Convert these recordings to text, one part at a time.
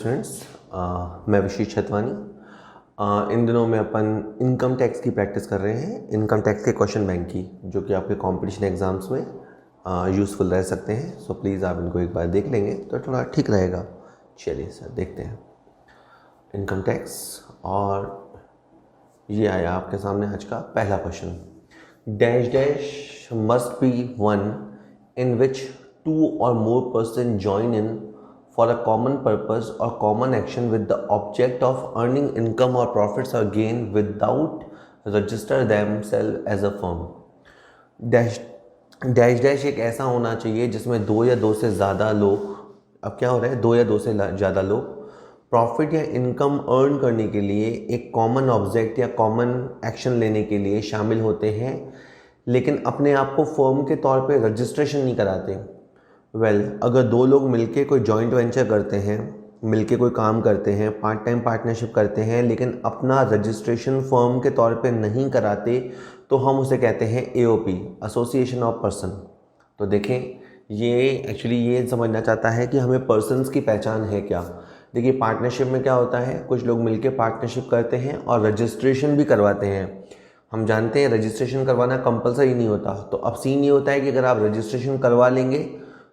Friends, मैं विशीष छतवानी। इन दिनों में अपन इनकम टैक्स की प्रैक्टिस कर रहे हैं, इनकम टैक्स के क्वेश्चन बैंक की, जो कि आपके कंपटीशन एग्जाम्स में यूज़फुल रह सकते हैं। सो प्लीज़ आप इनको एक बार देख लेंगे तो थोड़ा ठीक रहेगा। चलिए सर, देखते हैं इनकम टैक्स। और ये आया आपके सामने आज का पहला question. Dash dash must be one in which two or more person join in for a common purpose or common action with the object of earning income or profits or gain without register themselves as a firm। Dash dash dash एक ऐसा होना चाहिए जिसमें दो या दो से ज़्यादा लोग, अब क्या हो रहा है, दो या दो से ज़्यादा लोग प्रॉफिट या इनकम अर्न करने के लिए एक कॉमन ऑब्जेक्ट या कॉमन एक्शन लेने के लिए शामिल होते हैं, लेकिन अपने आप को फर्म के तौर पे रजिस्ट्रेशन नहीं कराते। अगर दो लोग मिलके कोई जॉइंट वेंचर करते हैं, मिलके कोई काम करते हैं, पार्ट टाइम पार्टनरशिप करते हैं, लेकिन अपना रजिस्ट्रेशन फर्म के तौर पे नहीं कराते, तो हम उसे कहते हैं एओपी, एसोसिएशन ऑफ पर्सन। तो देखें, ये एक्चुअली ये समझना चाहता है कि हमें पर्सन्स की पहचान है क्या। देखिए, पार्टनरशिप में क्या होता है, कुछ लोग मिलके पार्टनरशिप करते हैं और रजिस्ट्रेशन भी करवाते हैं। हम जानते हैं रजिस्ट्रेशन करवाना कंपलसरी नहीं होता। तो अब सीन ये होता है कि अगर आप रजिस्ट्रेशन करवा लेंगे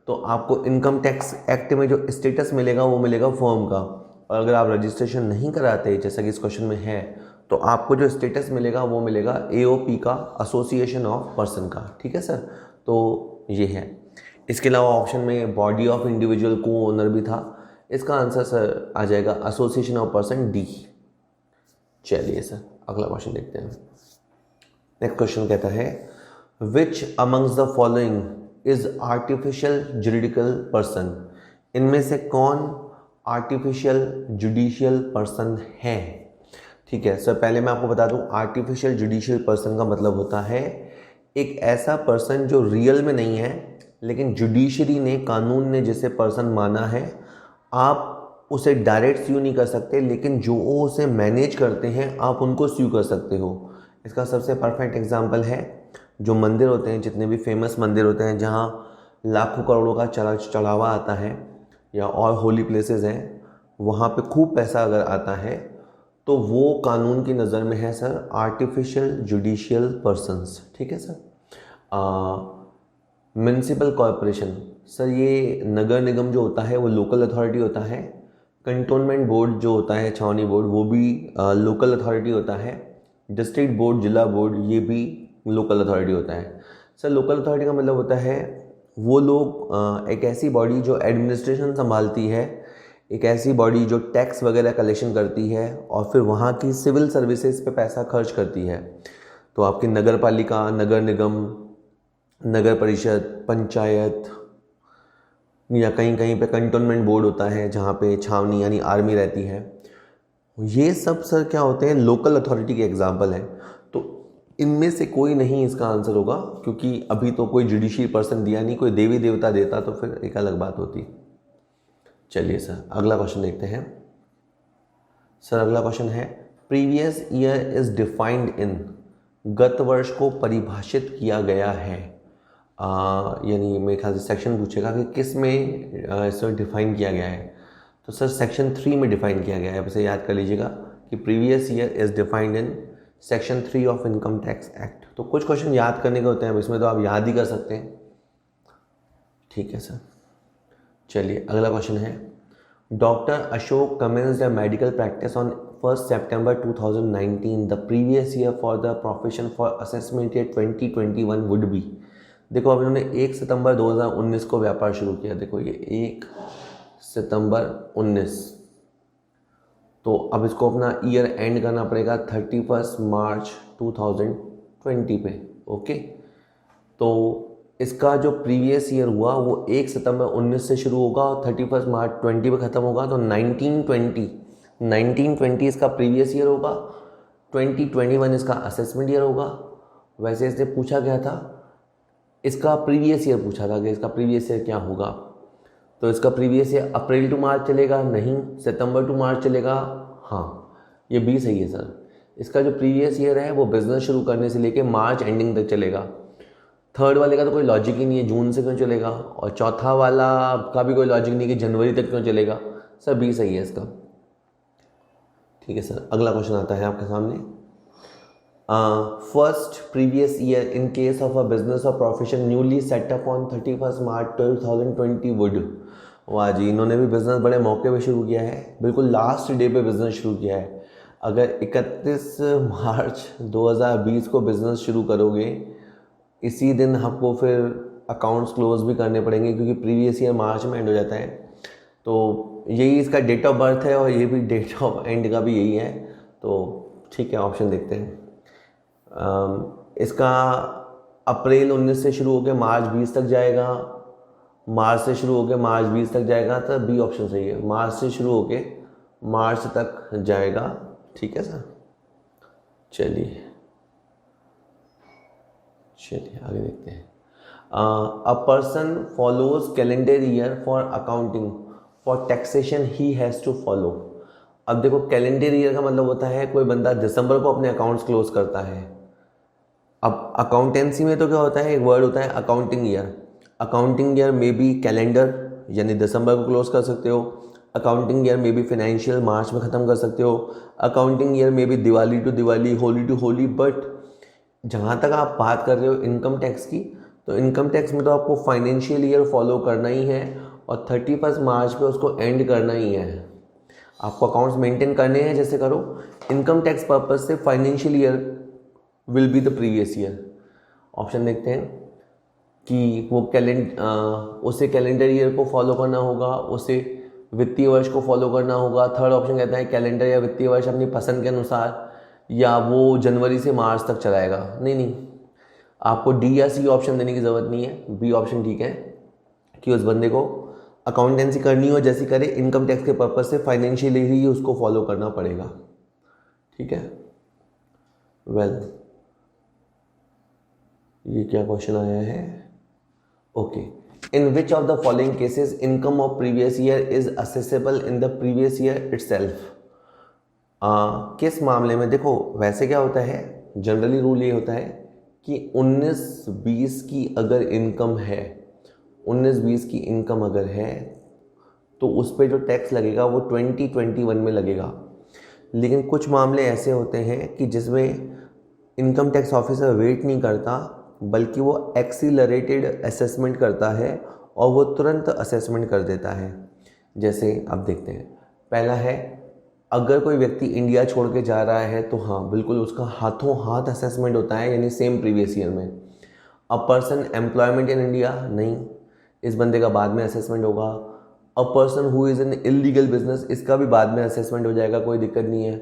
तो आपको इनकम टैक्स एक्ट में जो स्टेटस मिलेगा वो मिलेगा फर्म का, और अगर आप रजिस्ट्रेशन नहीं कराते, जैसा कि इस क्वेश्चन में है, तो आपको जो स्टेटस मिलेगा वो मिलेगा एओपी का, एसोसिएशन ऑफ पर्सन का। ठीक है सर, तो ये है। इसके अलावा ऑप्शन में बॉडी ऑफ इंडिविजुअल को ओनर भी था। इसका आंसर सर आ जाएगा एसोसिएशन ऑफ पर्सन, डी। चलिए सर, अगला क्वेश्चन देखते हैं। नेक्स्ट क्वेश्चन कहता है, which amongst the following is artificial juridical person. इनमें से कौन आर्टिफिशियल जुडिशियल पर्सन है। ठीक है सर, पहले मैं आपको बता दूं, आर्टिफिशियल जुडिशियल पर्सन का मतलब होता है एक ऐसा पर्सन जो रियल में नहीं है, लेकिन जुडिशरी ने, कानून ने जिसे पर्सन माना है, आप उसे डायरेक्ट स्यू नहीं कर सकते, लेकिन जो उसे मैनेज करते हैं आप उनको स्यू कर सकते हो। इसका सबसे परफेक्ट एग्जाम्पल है जो मंदिर होते हैं, जितने भी फेमस मंदिर होते हैं जहाँ लाखों करोड़ों का चढ़ावा आता है, या और होली प्लेसेस हैं, वहाँ पे खूब पैसा अगर आता है तो वो कानून की नज़र में है सर आर्टिफिशियल जुडिशियल पर्सन्स। ठीक है सर। म्यूनिसिपल कॉरपोरेशन, सर ये नगर निगम जो होता है वो लोकल अथॉरिटी होता है। कंटोनमेंट बोर्ड जो होता है, छावनी बोर्ड, वो भी लोकल अथॉरिटी होता है। डिस्ट्रिक्ट बोर्ड, जिला बोर्ड, ये भी लोकल अथॉरिटी होता है। सर लोकल अथॉरिटी का मतलब होता है वो लोग, एक ऐसी बॉडी जो एडमिनिस्ट्रेशन संभालती है, एक ऐसी बॉडी जो टैक्स वगैरह कलेक्शन करती है और फिर वहाँ की सिविल सर्विसेज पे पैसा खर्च करती है। तो आपकी नगर पालिका, नगर निगम, नगर परिषद, पंचायत, या कहीं कहीं पे कंटोनमेंट बोर्ड होता है जहाँ पे छावनी यानी आर्मी रहती है। ये सब सर क्या होते हैं, लोकल अथॉरिटी के एग्जाम्पल हैं। तो इनमें से कोई नहीं इसका आंसर होगा, क्योंकि अभी तो कोई जुडिशियल पर्सन दिया नहीं, कोई देवी देवता देता तो फिर एक अलग बात होती। चलिए सर, अगला क्वेश्चन देखते हैं। सर अगला क्वेश्चन है, previous year is defined in. गत वर्ष को परिभाषित किया गया है, यानी मेरे ख्याल से सेक्शन पूछेगा कि किस में इसे डिफाइन किया गया है। तो सर सेक्शन 3 में डिफाइन किया गया है। वैसे याद कर लीजिएगा कि previous year is defined in section 3 of income tax act. तो कुछ क्वेश्चन याद करने के होते हैं, अब इसमें तो आप याद ही कर सकते हैं। ठीक है सर, चलिए अगला क्वेश्चन है, doctor Ashok commenced a medical practice on 1 September 2019। The previous year for the profession for assessment year 2021 would be. देखो अब इन्होंने 1 सितंबर 2019 को व्यापार शुरू किया। देखो ये 1 सितंबर 19, तो अब इसको अपना ईयर एंड करना पड़ेगा 31 मार्च 2020 पे। ओके, तो इसका जो प्रीवियस ईयर हुआ वो 1 सितंबर 19 से शुरू होगा और 31 मार्च 20 पे ख़त्म होगा। तो 1920 इसका प्रीवियस ईयर होगा, 2021 इसका असेसमेंट ईयर होगा। वैसे इसने पूछा गया था, इसका प्रीवियस ईयर पूछा था कि इसका प्रीवियस ईयर क्या होगा। तो इसका प्रीवियस ईयर अप्रैल टू मार्च चलेगा, नहीं सितंबर टू मार्च चलेगा, हाँ ये भी सही है सर। इसका जो प्रीवियस ईयर है वो बिजनेस शुरू करने से लेके मार्च एंडिंग तक चलेगा। थर्ड वाले का तो कोई लॉजिक ही नहीं है, जून से क्यों चलेगा, और चौथा वाला का भी कोई लॉजिक नहीं कि जनवरी तक क्यों चलेगा। सर बी सही है इसका। ठीक है सर, अगला क्वेश्चन आता है आपके सामने। First previous year in case of a business or profession newly set up on 31 March 2020 would. वाह जी, इन्होंने भी बिजनेस बड़े मौके पे शुरू किया है, बिल्कुल लास्ट डे पे बिजनेस शुरू किया है। अगर 31 मार्च 2020 को बिजनेस शुरू करोगे, इसी दिन आपको फिर अकाउंट्स क्लोज भी करने पड़ेंगे क्योंकि प्रीवियस ईयर मार्च में एंड हो जाता है। तो यही इसका डेट ऑफ बर्थ है और ये भी डेट ऑफ एंड का भी यही है। तो ठीक है, ऑप्शन देखते हैं। इसका अप्रैल 19 से शुरू होकर मार्च 20 तक जाएगा, मार्च से शुरू होकर मार्च 20 तक जाएगा, तो बी ऑप्शन सही है। मार्च से शुरू होकर मार्च तक जाएगा। ठीक है सर, चलिए आगे देखते हैं। A person follows calendar year for accounting for taxation he has to follow. अब देखो, कैलेंडर ईयर का मतलब होता है कोई बंदा दिसंबर को अपने अकाउंट्स क्लोज करता है। अब अकाउंटेंसी में तो क्या होता है, एक वर्ड होता है अकाउंटिंग ईयर। अकाउंटिंग ईयर में भी कैलेंडर यानी दिसंबर को क्लोज कर सकते हो, अकाउंटिंग ईयर में भी फाइनेंशियल मार्च में ख़त्म कर सकते हो, अकाउंटिंग ईयर में भी Diwali to Diwali, Holi to Holi. But जहाँ तक आप बात कर रहे हो इनकम टैक्स की, तो इनकम टैक्स में तो आपको फाइनेंशियल ईयर फॉलो करना ही है और 31 मार्च पे उसको एंड करना ही है। आपको अकाउंट्स मेंटेन करने हैं, जैसे करो। इनकम टैक्स पर्पज से financial year will be the previous year. Option देखते हैं कि वो उसे कैलेंडर ईयर को फॉलो करना होगा, उसे वित्तीय वर्ष को फॉलो करना होगा। थर्ड ऑप्शन कहता है कैलेंडर या वित्तीय वर्ष अपनी पसंद के अनुसार, या वो जनवरी से मार्च तक चलाएगा। नहीं, आपको डी या सी ऑप्शन देने की ज़रूरत नहीं है। बी ऑप्शन ठीक है कि उस बंदे को अकाउंटेंसी करनी हो जैसी करे, इनकम टैक्स के पर्पज से फाइनेंशियली ही उसको फॉलो करना पड़ेगा। ठीक है, वेल ये क्या क्वेश्चन आया है। Okay, in which of the following cases income of previous year is accessible in the previous year itself. किस मामले में, देखो वैसे क्या होता है, जनरली रूल ये होता है कि 19-20 की अगर इनकम है, 19-20 की इनकम अगर है तो उस पर जो टैक्स लगेगा वो 2021 में लगेगा। लेकिन कुछ मामले ऐसे होते हैं कि जिसमें इनकम टैक्स ऑफिसर वेट नहीं करता, बल्कि वो एक्सीलरेटेड असेसमेंट करता है और वो तुरंत असेसमेंट कर देता है। जैसे अब देखते हैं, पहला है अगर कोई व्यक्ति इंडिया छोड़ के जा रहा है तो हाँ बिल्कुल उसका हाथों हाथ असेसमेंट होता है, यानी सेम प्रीवियस ईयर में। A person employment in India, नहीं, इस बंदे का बाद में असेसमेंट होगा। A person who is in illegal business, इसका भी बाद में असेसमेंट हो जाएगा, कोई दिक्कत नहीं है।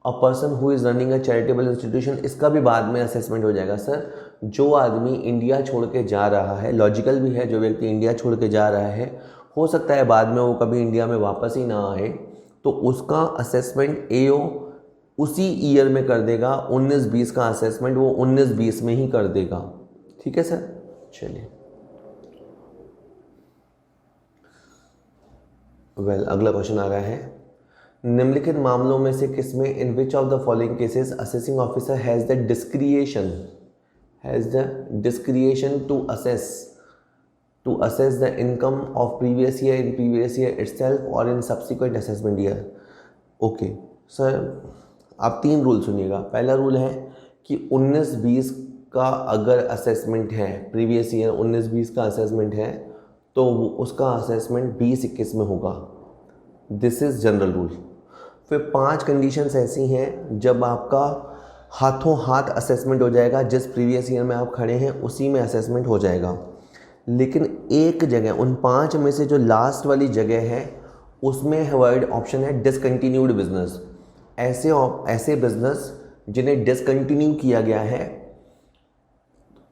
A person who is running a charitable institution, इसका भी बाद में असेसमेंट हो जाएगा। सर जो आदमी इंडिया छोड़ के जा रहा है, लॉजिकल भी है, जो व्यक्ति इंडिया छोड़ के जा रहा है, हो सकता है बाद में वो कभी इंडिया में वापस ही ना आए, तो उसका असेसमेंट एओ उसी ईयर में कर देगा। 19-20 का असेसमेंट वो 19-20 में ही कर देगा। ठीक है सर, चलिए वेल अगला क्वेश्चन आ रहा है। निम्नलिखित मामलों में से किसमें in which of the following cases assessing officer has the discretion to assess the income of previous year in previous year itself or in subsequent assessment year। Okay sir, आप 3 rule सुनिएगा। पहला रूल है कि 19-20 का अगर assessment है, previous year 19-20 का assessment है, तो उसका असेसमेंट 20-21 में होगा। This is general rule. फिर 5 कंडीशंस ऐसी हैं जब आपका हाथों हाथ असेसमेंट हो जाएगा, जिस प्रीवियस ईयर में आप खड़े हैं उसी में असेसमेंट हो जाएगा। लेकिन एक जगह, उन 5 में से जो लास्ट वाली जगह है उसमें वर्ड ऑप्शन है डिसकंटिन्यूड बिजनेस। ऐसे बिजनेस जिन्हें डिसकंटिन्यू किया गया है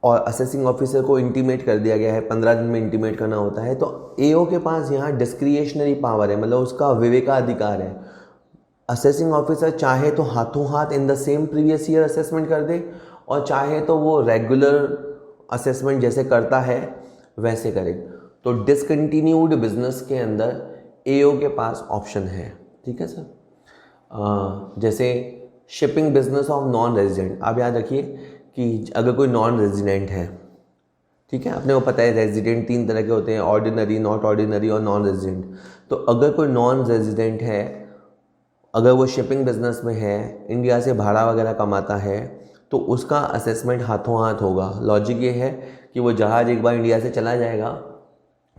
और असेसिंग ऑफिसर को इंटीमेट कर दिया गया है, 15 दिन में इंटीमेट करना होता है, तो एओ के पास यहाँ डिस्क्रिएशनरी पावर है, मतलब उसका विवेकाधिकार है। असेसिंग ऑफिसर चाहे तो हाथों हाथ in the same previous year assessment कर दे, और चाहे तो वो रेगुलर असेसमेंट जैसे करता है वैसे करे। तो डिसकंटिन्यूड बिजनेस के अंदर एओ के पास ऑप्शन है। ठीक है सर, जैसे shipping business of non resident, आप याद रखिए कि अगर कोई नॉन रेजिडेंट है ठीक है, अपने को पता है रेजिडेंट 3 तरह के होते हैं, ऑर्डिनरी, नॉट ऑर्डिनरी और नॉन रेजिडेंट। तो अगर कोई नॉन रेजिडेंट है, अगर वो शिपिंग बिजनेस में है, इंडिया से भाड़ा वगैरह कमाता है, तो उसका असेसमेंट हाथों हाथ होगा। लॉजिक ये है कि वो जहाज़ एक बार इंडिया से चला जाएगा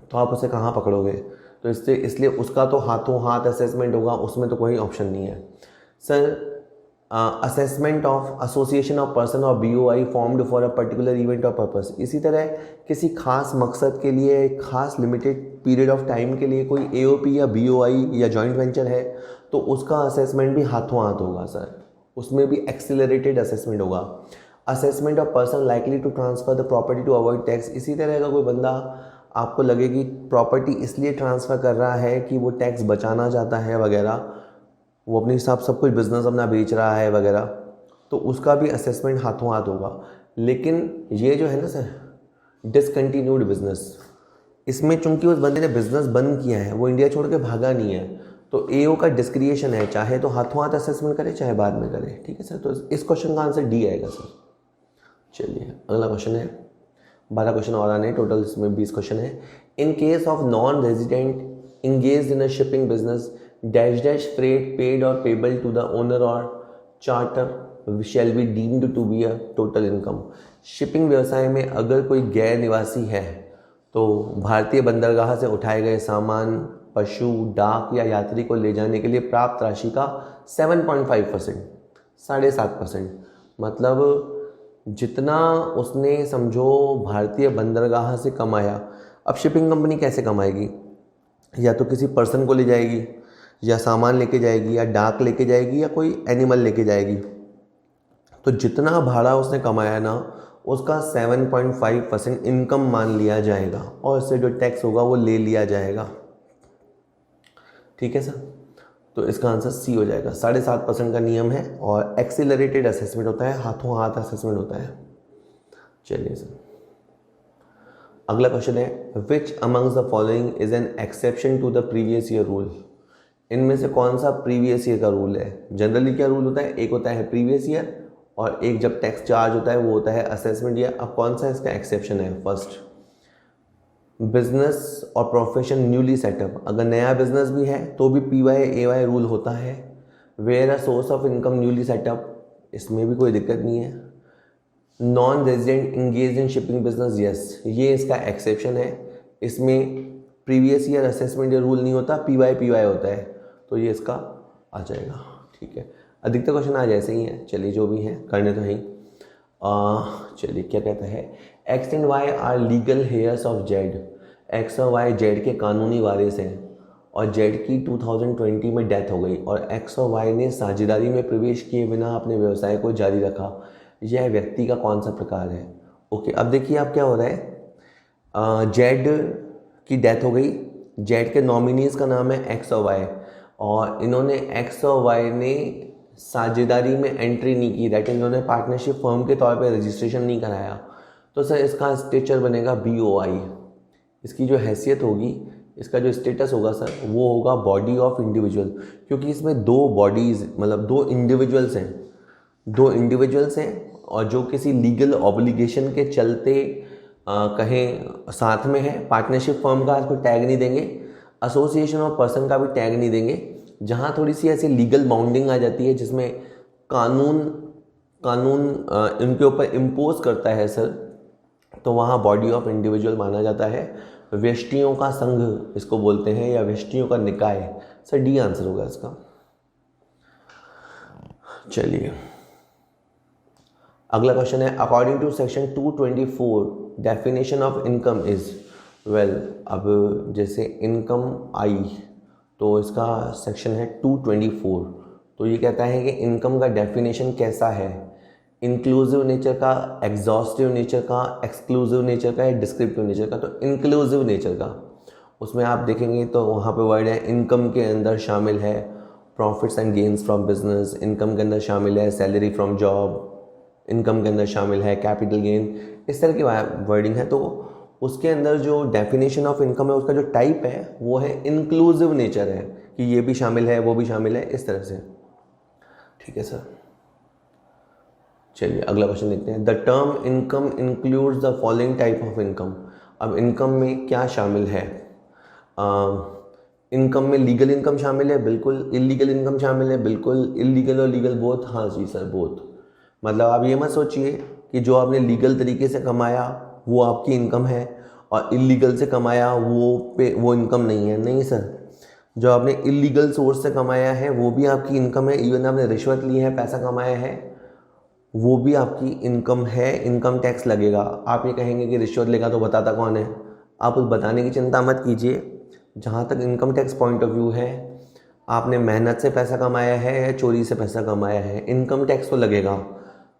तो आप उसे कहाँ पकड़ोगे, तो इसलिए उसका तो हाथों हाथ असेसमेंट होगा, उसमें तो कोई ऑप्शन नहीं है। Sir, assessment of association of person और BOI formed for a particular event और पर्पस। इसी तरह किसी खास मकसद के लिए, एक खास लिमिटेड पीरियड ऑफ टाइम के लिए कोई AOP या BOI या जॉइंट वेंचर है, तो उसका असेसमेंट भी हाथों हाथ होगा सर, उसमें भी एक्सीलरेटेड असेसमेंट होगा। Assessment of person likely to transfer the property to avoid tax. इसी तरह का कोई बंदा आपको लगे कि प्रॉपर्टी इसलिए ट्रांसफ़र कर रहा है कि वो टैक्स बचाना चाहता है वगैरह, वो अपने हिसाब सब कुछ बिजनेस अपना बेच रहा है वगैरह, तो उसका भी असेसमेंट हाथों हाथ होगा। लेकिन ये जो है ना सर, डिसकंटिन्यूड बिजनेस, इसमें चूंकि उस बंदे ने बिजनेस बंद किया है, वो इंडिया छोड़ के भागा नहीं है, तो AO का डिस्क्रिएशन है, चाहे तो हाथों हाथ असेसमेंट करे चाहे बाद में करे। ठीक है सर, तो इस क्वेश्चन का आंसर D आएगा सर। चलिए अगला क्वेश्चन है, 12 क्वेश्चन और आने, टोटल इसमें 20 क्वेश्चन है। In case of non resident engage in a shipping business dash dash freight paid or payable to the owner or charter shall be deemed to be a total income. Shipping व्यवसाय में अगर कोई गैर निवासी है तो भारतीय बंदरगाह से उठाए गए सामान, पशु, डाक या यात्री को ले जाने के लिए प्राप्त राशि का 7.5%, 7.5%, मतलब जितना उसने समझो भारतीय बंदरगाह से कमाया। अब शिपिंग कंपनी कैसे कमाएगी, या तो किसी पर्सन को ले जाएगी, या सामान लेके जाएगी, या डाक लेके जाएगी, या कोई एनिमल लेके जाएगी। तो जितना भाड़ा उसने कमाया ना, उसका 7.5% इनकम मान लिया जाएगा, और इससे जो टैक्स होगा वो ले लिया जाएगा। ठीक है सर, तो इसका आंसर C हो जाएगा। 7.5% का नियम है, और एक्सीलरेटेड असेसमेंट होता है, हाथों हाथ असेसमेंट होता है। चलिए सर, अगला क्वेश्चन है, which amongst the following is an exception to the previous year rule. इनमें से कौन सा प्रीवियस ईयर का रूल है। जनरली क्या रूल होता है, एक होता है प्रीवियस ईयर, और एक जब टैक्स चार्ज होता है वो होता है असेसमेंट ईयर। अब कौन सा इसका एक्सेप्शन है। First, business or profession newly setup, अगर नया बिजनेस भी है तो भी PY/AY रूल होता है। Where a source of income newly set up, इसमें भी कोई दिक्कत नहीं है। Non resident engage in shipping business, yes, ये इसका एक्सेप्शन है। इसमें प्रीवियस ईयर असेसमेंट रूल नहीं होता, PY होता है, तो ये इसका आ जाएगा। ठीक है, अधिकतर क्वेश्चन आज ऐसे ही हैं। चलिए जो भी हैं करने तो हैं। चलिए क्या कहता है, X and Y are legal heirs of Z। X और Y Z के कानूनी वारिस हैं, और Z की 2020 में डेथ हो गई, और X और Y ने साझेदारी में प्रवेश किए बिना अपने व्यवसाय को जारी रखा। यह व्यक्ति का कौन सा प्रकार है। ओके, अब देखिए आप क्या हो रहा है, Z की डेथ हो गई, Z के नॉमिनीज का नाम है X और Y, और इन्होंने X और Y ने साझेदारी में एंट्री नहीं की, दैट इन्होंने पार्टनरशिप फर्म के तौर पे रजिस्ट्रेशन नहीं कराया, तो सर इसका स्टेचर बनेगा BOI। इसकी जो हैसियत होगी, इसका जो स्टेटस होगा सर, वो होगा बॉडी ऑफ इंडिविजुअल, क्योंकि इसमें दो बॉडीज़ मतलब दो इंडिविजुअल्स हैं, और जो किसी लीगल ऑब्लिगेशन के चलते कहें साथ में है। पार्टनरशिप फर्म का इसको टैग नहीं देंगे, एसोसिएशन ऑफ पर्सन का भी टैग नहीं देंगे। जहाँ थोड़ी सी ऐसी लीगल बाउंडिंग आ जाती है जिसमें कानून इनके ऊपर इम्पोज करता है सर, तो वहाँ बॉडी ऑफ इंडिविजुअल माना जाता है। व्यष्टियों का संघ इसको बोलते हैं, या व्यष्टियों का निकाय। सर D आंसर होगा इसका। चलिए अगला क्वेश्चन है, according to section 224 definition of income is. Well, अब जैसे इनकम आई, तो इसका सेक्शन है 224, तो ये कहता है कि इनकम का डेफिनेशन कैसा है, इंक्लूसिव नेचर का, एग्जॉस्टिव नेचर का, एक्सक्लूसिव नेचर का, या डिस्क्रिप्टिव नेचर का। तो इंक्लूसिव नेचर का, उसमें आप देखेंगे तो वहाँ पे वर्ड है इनकम के अंदर शामिल है profits and gains from business, income के अंदर शामिल है सैलरी फ्रॉम जॉब, इनकम के अंदर शामिल है कैपिटल गेन, इस तरह की वर्डिंग है। तो उसके अंदर जो डेफिनेशन ऑफ इनकम है, उसका जो टाइप है वो है इंक्लूसिव नेचर है, कि ये भी शामिल है वो भी शामिल है, इस तरह से। ठीक है सर, चलिए अगला क्वेश्चन देखते हैं। The term income includes the following type of income. अब इनकम में क्या शामिल है? इनकम में लीगल इनकम शामिल है, बिल्कुल। इलीगल इनकम शामिल है, बिल्कुल। इलीगल और लीगल बोथ? हाँ जी सर, बोथ। मतलब आप ये मत सोचिए कि जो आपने लीगल तरीके से कमाया वो आपकी इनकम है और इलीगल से कमाया वो इनकम नहीं है। नहीं सर, जो आपने इलीगल सोर्स से कमाया है वो भी आपकी इनकम है। इवन आपने रिश्वत ली है, पैसा कमाया है, वो भी आपकी इनकम है। इनकम टैक्स लगेगा। आप ये कहेंगे कि रिश्वत लेगा तो बताता कौन है? आप उस बताने की चिंता मत कीजिए। जहाँ तक income tax point of view है, आपने मेहनत से पैसा कमाया है या चोरी से पैसा कमाया है, इनकम टैक्स तो लगेगा।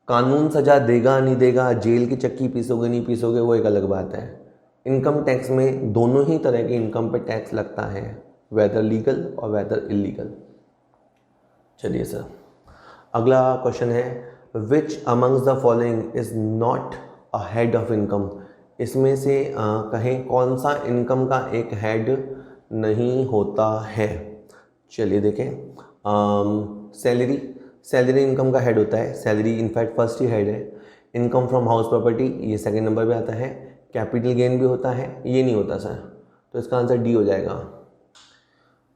कानून सजा देगा नहीं देगा, जेल की चक्की पीसोगे नहीं पीसोगे, वो एक अलग बात है। इनकम टैक्स में दोनों ही तरह के इनकम पे टैक्स लगता है, वेदर लीगल और वेदर इलीगल। चलिए सर, अगला क्वेश्चन है, which amongst the following is not a head of income. इसमें से कहें कौन सा इनकम का एक हेड नहीं होता है? चलिए देखें। सैलरी इनकम का हेड होता है। सैलरी इनफैक्ट फर्स्ट ही हेड है। इनकम फ्रॉम हाउस प्रॉपर्टी ये सेकंड नंबर पे आता है। कैपिटल गेन भी होता है, ये नहीं होता सर, तो इसका आंसर डी हो जाएगा।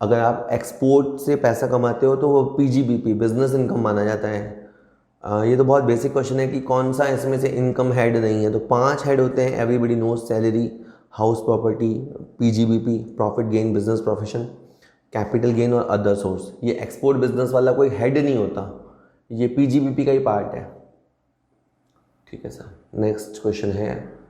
अगर आप एक्सपोर्ट से पैसा कमाते हो तो वो पीजीबीपी बिजनेस इनकम माना जाता है। ये तो बहुत बेसिक क्वेश्चन है कि कौन सा इसमें से इनकम हेड नहीं है। तो 5 हेड होते हैं, everybody knows. Salary, house property, PGBP, profit gain, business profession, capital gain और अदर सोर्स। ये एक्सपोर्ट बिजनेस वाला कोई हेड नहीं होता, ये पीजीबीपी का ही पार्ट है। ठीक है सर, नेक्स्ट क्वेश्चन है,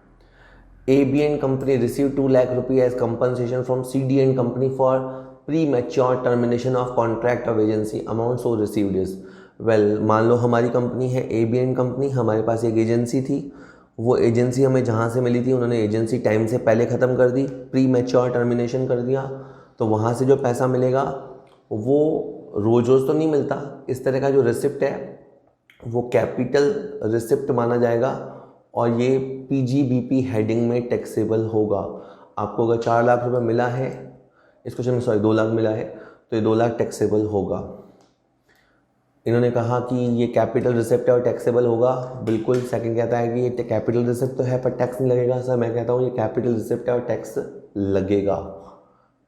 ABN कंपनी रिसीव 2 लाख रुपये as compensation from CDN company for premature termination of contract of agency, amount so received is. Well, मान लो हमारी कंपनी है ABN कंपनी, हमारे पास एक एजेंसी थी। वो एजेंसी हमें जहाँ से मिली थी उन्होंने एजेंसी टाइम से पहले ख़त्म कर दी, प्री मैच्योर टर्मिनेशन कर दिया। तो वहाँ से जो पैसा मिलेगा वो रोज़ रोज़ तो नहीं मिलता। इस तरह का जो रिसिप्ट है वो कैपिटल रिसिप्ट माना जाएगा और ये पीजीबीपी हेडिंग में टैक्सेबल होगा। आपको अगर 4 लाख रुपए मिला है, इस क्वेश्चन में 2 लाख मिला है, तो ये 2 लाख टैक्सेबल होगा। इन्होंने कहा कि ये कैपिटल रिसिप्ट है और टैक्सेबल होगा, बिल्कुल। सेकंड कहता है कि ये कैपिटल रिसिप्ट तो है पर टैक्स नहीं लगेगा। सर मैं कहता हूँ ये कैपिटल रिसिप्ट है और टैक्स लगेगा।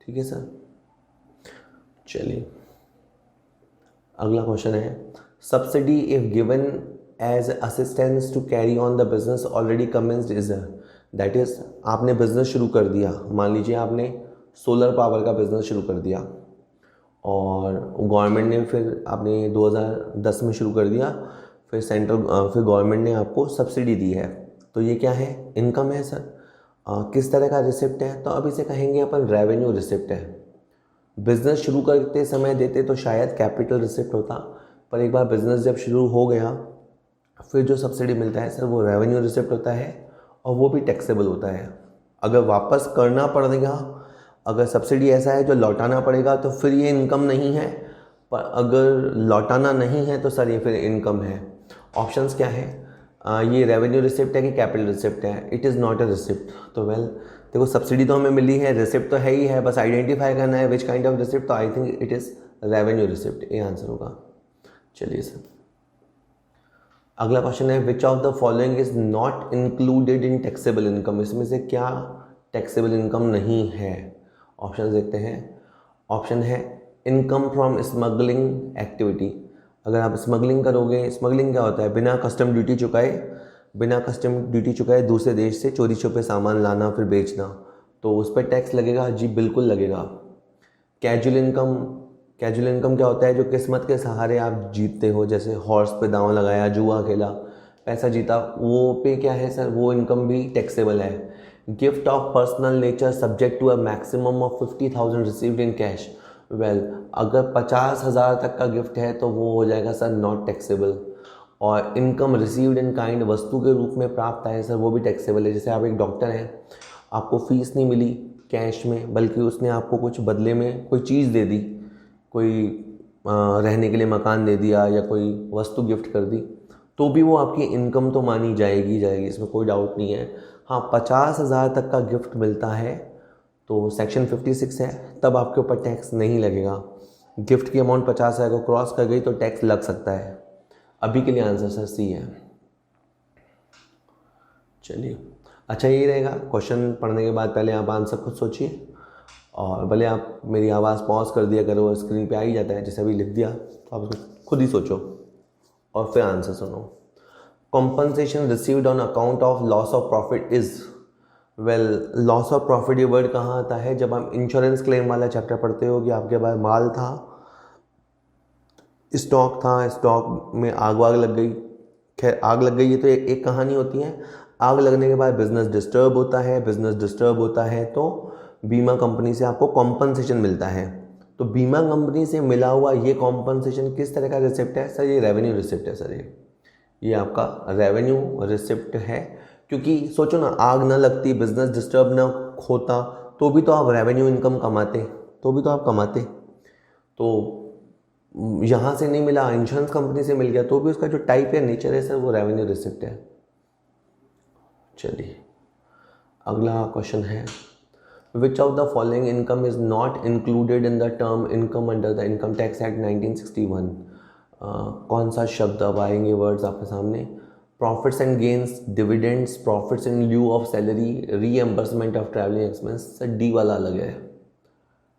ठीक है सर, चलिए अगला क्वेश्चन है, subsidy if given as assistance to carry on the business already commenced is. That is, आपने बिजनेस शुरू कर दिया, मान लीजिए आपने सोलर पावर का बिजनेस शुरू कर दिया और गवर्नमेंट ने, फिर आपने 2010 में शुरू कर दिया, फिर गवर्नमेंट ने आपको सब्सिडी दी है, तो ये क्या है? इनकम है सर। किस तरह का रिसिप्ट है? तो अब इसे कहेंगे अपन रेवेन्यू रिसिप्ट है। बिजनेस शुरू करते समय देते तो शायद कैपिटल रिसिप्ट होता, पर एक बार बिजनेस जब शुरू हो गया फिर जो सब्सिडी मिलता है सर वो रेवेन्यू रिसिप्ट होता है और वो भी टैक्सेबल होता है। अगर वापस करना पड़ेगा, अगर सब्सिडी ऐसा है जो लौटाना पड़ेगा तो फिर ये इनकम नहीं है, पर अगर लौटाना नहीं है तो सर ये फिर इनकम है। ऑप्शंस क्या है? ये रेवेन्यू रिसिप्ट है कि कैपिटल रिसिप्ट है? It is not a receipt. तो वेल देखो, सब्सिडी तो हमें मिली है, रिसिप्ट तो है ही है, बस आइडेंटिफाई करना है विच काइंड ऑफ रिसिप्ट। तो I think it is revenue receipt, ये आंसर होगा। चलिए सर, अगला क्वेश्चन है, which of the following is not included in taxable income. इसमें से क्या टैक्सेबल इनकम नहीं है? ऑप्शन देखते हैं। ऑप्शन है इनकम फ्रॉम स्मगलिंग एक्टिविटी। अगर आप स्मगलिंग करोगे, स्मगलिंग क्या होता है? बिना कस्टम ड्यूटी चुकाए दूसरे देश से चोरी छुपे सामान लाना फिर बेचना, तो उस पर टैक्स लगेगा जी, बिल्कुल लगेगा। कैजुअल इनकम क्या होता है? जो किस्मत के सहारे आप जीतते हो, जैसे हॉर्स पे दांव लगाया, जुआ खेला, पैसा जीता, वो पे क्या है सर? वो इनकम भी टैक्सेबल है। Gift of personal nature subject to a maximum of 50,000 received in cash. Well, अगर 50,000 तक का गिफ्ट है तो वो हो जाएगा सर नॉट टैक्सेबल। और इनकम रिसीव्ड इन काइंड, वस्तु के रूप में प्राप्त है सर, वो भी टैक्सेबल है। जैसे आप एक डॉक्टर हैं, आपको फीस नहीं मिली कैश में, बल्कि उसने आपको कुछ बदले में कोई चीज़ दे दी, कोई रहने के लिए मकान दे दिया या कोई वस्तु गिफ्ट कर दी, तो भी वो आपकी इनकम तो मानी जाएगी, इसमें कोई डाउट नहीं है। हाँ, 50,000 तक का गिफ्ट मिलता है तो सेक्शन 56 है, तब आपके ऊपर टैक्स नहीं लगेगा। गिफ्ट की अमाउंट 50,000 को क्रॉस कर गई तो टैक्स लग सकता है। अभी के लिए आंसर सर सी है। चलिए, अच्छा यही रहेगा, क्वेश्चन पढ़ने के बाद पहले आप आंसर खुद सोचिए, और भले आप मेरी आवाज़ पॉज कर दिया करो, स्क्रीन पे आ ही जाता है, जैसे अभी लिख दिया, तो आप उसको खुद ही सोचो और फिर आंसर सुनो। Compensation received on account of loss of profit is, well loss of profit ये वर्ड कहाँ आता है? जब आप इंश्योरेंस क्लेम वाला चैप्टर पढ़ते हो कि आपके पास माल था, स्टॉक था, स्टॉक में आग वाग लग गई, खैर आग लग गई ये तो एक कहानी होती है। आग लगने के बाद बिजनेस डिस्टर्ब होता है, बिजनेस डिस्टर्ब होता है तो बीमा कंपनी से आपको कॉम्पनसेशन मिलता है। तो बीमा कंपनी से मिला हुआ ये कॉम्पनसेशन किस तरह का रिसिप्ट है? सर ये रेवेन्यू रिसिप्ट है। सर ये आपका रेवेन्यू रिसिप्ट है, क्योंकि सोचो ना, आग ना लगती, बिजनेस डिस्टर्ब ना होता, तो भी तो आप रेवेन्यू इनकम कमाते, तो भी तो आप कमाते। तो यहाँ से नहीं मिला, इंश्योरेंस कंपनी से मिल गया, तो भी उसका जो टाइप है, नेचर है सर, वो रेवेन्यू रिसिप्ट है। चलिए अगला क्वेश्चन है, which of the following income is not included in the term income under the income tax act 1961? कौन सा शब्द अब आएंगे वर्ड्स आपके सामने? Profits and gains, dividends, profits in lieu of salary, reimbursement of travelling expense. Sir D वाला अलग है,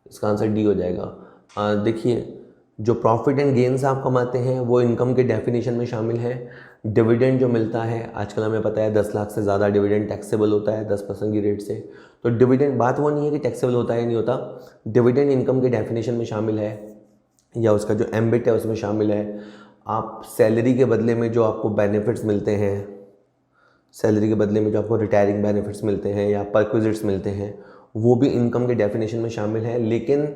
इसका आंसर डी हो जाएगा। देखिए, जो प्रॉफिट एंड गेन्स आप कमाते हैं वो इनकम के डेफिनेशन में शामिल है। डिविडेंड जो मिलता है, आजकल हमें पता है 10 लाख से ज़्यादा डिविडेंड टैक्सेबल होता है 10% की रेट से। तो डिविडेंड, बात वो नहीं है कि टैक्सेबल होता है नहीं होता, डिविडेंड इनकम के डेफिनेशन में शामिल है, या उसका जो एम्बिट है उसमें शामिल है। आप सैलरी के बदले में जो आपको बेनिफिट्स मिलते हैं, सैलरी के बदले में जो आपको रिटायरिंग बेनिफिट्स मिलते हैं या परक्विजिट्स मिलते हैं, वो भी इनकम के डेफिनेशन में शामिल है। लेकिन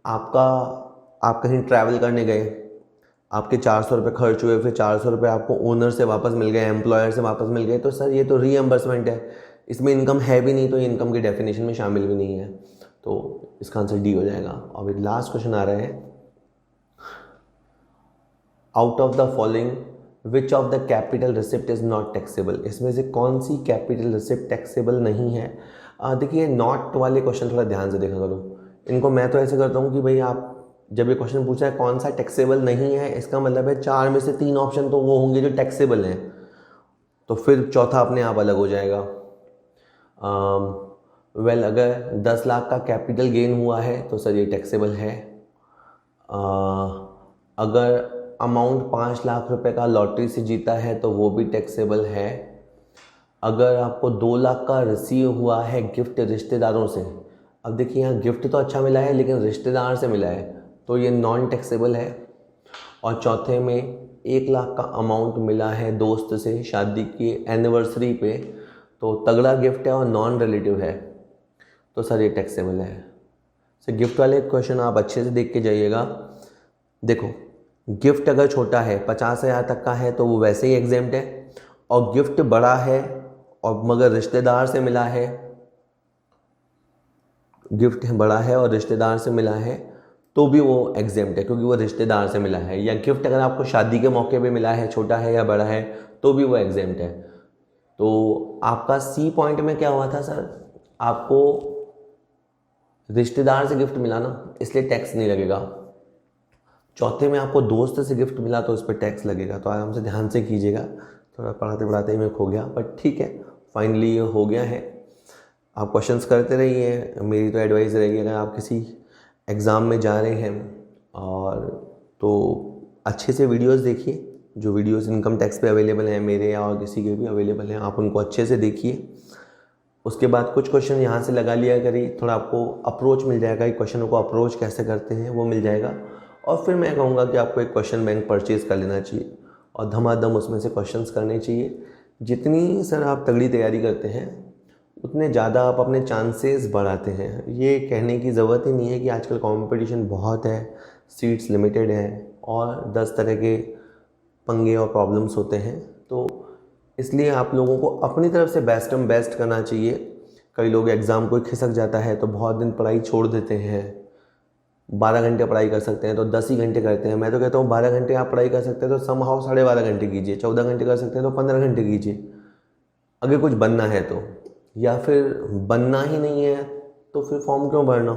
आप कहीं ट्रैवल करने गए, आपके 400 रुपये खर्च हुए, फिर 400 रुपये आपको ओनर से वापस मिल गए, एम्प्लॉयर से वापस मिल गए, तो सर ये तो रीएम्बर्समेंट है, इसमें इनकम है भी नहीं, तो ये इनकम के डेफिनेशन में शामिल भी नहीं है। तो इसका आंसर डी हो जाएगा। अब एक लास्ट क्वेश्चन आ रहा है, out of the following which of the capital receipt is not taxable? इसमें से कौन सी कैपिटल रिसिप्ट टैक्सेबल नहीं है? देखिए, नॉट वाले क्वेश्चन थोड़ा ध्यान से देखा करो इनको। मैं तो ऐसे करता हूँ कि भाई आप जब ये क्वेश्चन पूछा है कौन सा टैक्सेबल नहीं है, इसका मतलब है 4 में से 3 ऑप्शन तो वो होंगे जो टैक्सेबल हैं, तो फिर चौथा अपने आप अलग हो जाएगा। वेल अगर 10 लाख का कैपिटल गेन हुआ है तो सर ये टैक्सेबल है। अगर अमाउंट 5 लाख रुपए का लॉटरी से जीता है तो वो भी टैक्सेबल है। अगर आपको 2 लाख का रिसीव हुआ है गिफ्ट रिश्तेदारों से, अब देखिए यहाँ गिफ्ट तो अच्छा मिला है लेकिन रिश्तेदार से मिला है, तो ये नॉन टैक्सेबल है। और चौथे में 1 लाख का अमाउंट मिला है दोस्त से शादी की एनिवर्सरी पे, तो तगड़ा गिफ्ट है और नॉन रिलेटिव है, तो सर ये टैक्सेबल है। सर गिफ्ट वाले क्वेश्चन आप अच्छे से देख के जाइएगा। देखो, गिफ्ट अगर छोटा है 50,000 तक का है तो वो वैसे ही एग्जेम्प्ट है, और गिफ्ट बड़ा है और मगर रिश्तेदार से मिला है, गिफ्ट बड़ा है और रिश्तेदार से मिला है तो भी वो एग्जेम्प्ट है, क्योंकि वो रिश्तेदार से मिला है। या गिफ्ट अगर आपको शादी के मौके पे मिला है, छोटा है या बड़ा है, तो भी वो एग्जेम्प्ट है। तो आपका सी पॉइंट में क्या हुआ था सर, आपको रिश्तेदार से गिफ्ट मिला ना, इसलिए टैक्स नहीं लगेगा। चौथे में आपको दोस्त से गिफ्ट मिला तो उस पर टैक्स लगेगा। तो आराम से ध्यान से कीजिएगा, थोड़ा पढ़ाते पढ़ाते ही मैं खो गया, बट ठीक है, फाइनली ये हो गया है। आप क्वेश्चंस करते रहिए, मेरी तो एडवाइस रहेगी अगर आप किसी एग्ज़ाम में जा रहे हैं और तो अच्छे से वीडियोस देखिए, जो वीडियोस इनकम टैक्स पे अवेलेबल हैं मेरे या और किसी के भी अवेलेबल हैं, आप उनको अच्छे से देखिए। उसके बाद कुछ क्वेश्चन यहाँ से लगा लिया करिए, थोड़ा आपको अप्रोच मिल जाएगा कि क्वेश्चनों को अप्रोच कैसे करते हैं वो मिल जाएगा। और फिर मैं कहूँगा कि आपको एक क्वेश्चन बैंक परचेज़ कर लेना चाहिए और धमाधम उसमें से क्वेश्चंस करने चाहिए। जितनी सर आप तगड़ी तैयारी करते हैं उतने ज़्यादा आप अपने चांसेस बढ़ाते हैं। ये कहने की ज़रूरत ही नहीं है कि आजकल कंपटीशन बहुत है, सीट्स लिमिटेड हैं और 10 तरह के पंगे और प्रॉब्लम्स होते हैं, तो इसलिए आप लोगों को अपनी तरफ से बेस्ट करना चाहिए। कई लोग एग्ज़ाम को खिसक जाता है तो बहुत दिन पढ़ाई छोड़ देते हैं। 12 घंटे पढ़ाई कर सकते हैं तो 10 ही घंटे करते हैं। मैं तो कहता हूँ 12 घंटे आप पढ़ाई कर सकते हैं तो समहाउ 12.5 घंटे कीजिए, 14 घंटे कर सकते हैं तो 15 घंटे कीजिए अगर कुछ बनना है तो, या फिर बनना ही नहीं है तो फिर फॉर्म क्यों भरना।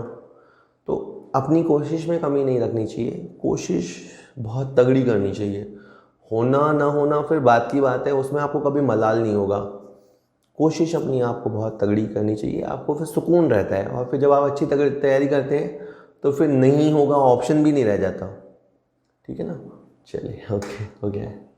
तो अपनी कोशिश में कमी नहीं रखनी चाहिए, कोशिश बहुत तगड़ी करनी चाहिए। होना ना होना फिर बात की बात है, उसमें आपको कभी मलाल नहीं होगा। कोशिश अपनी आपको बहुत तगड़ी करनी चाहिए, आपको फिर सुकून रहता है। और फिर जब आप अच्छी तैयारी करते हैं तो फिर नहीं होगा ऑप्शन भी नहीं रह जाता। ठीक है ना, चलिए ओके हो गया है।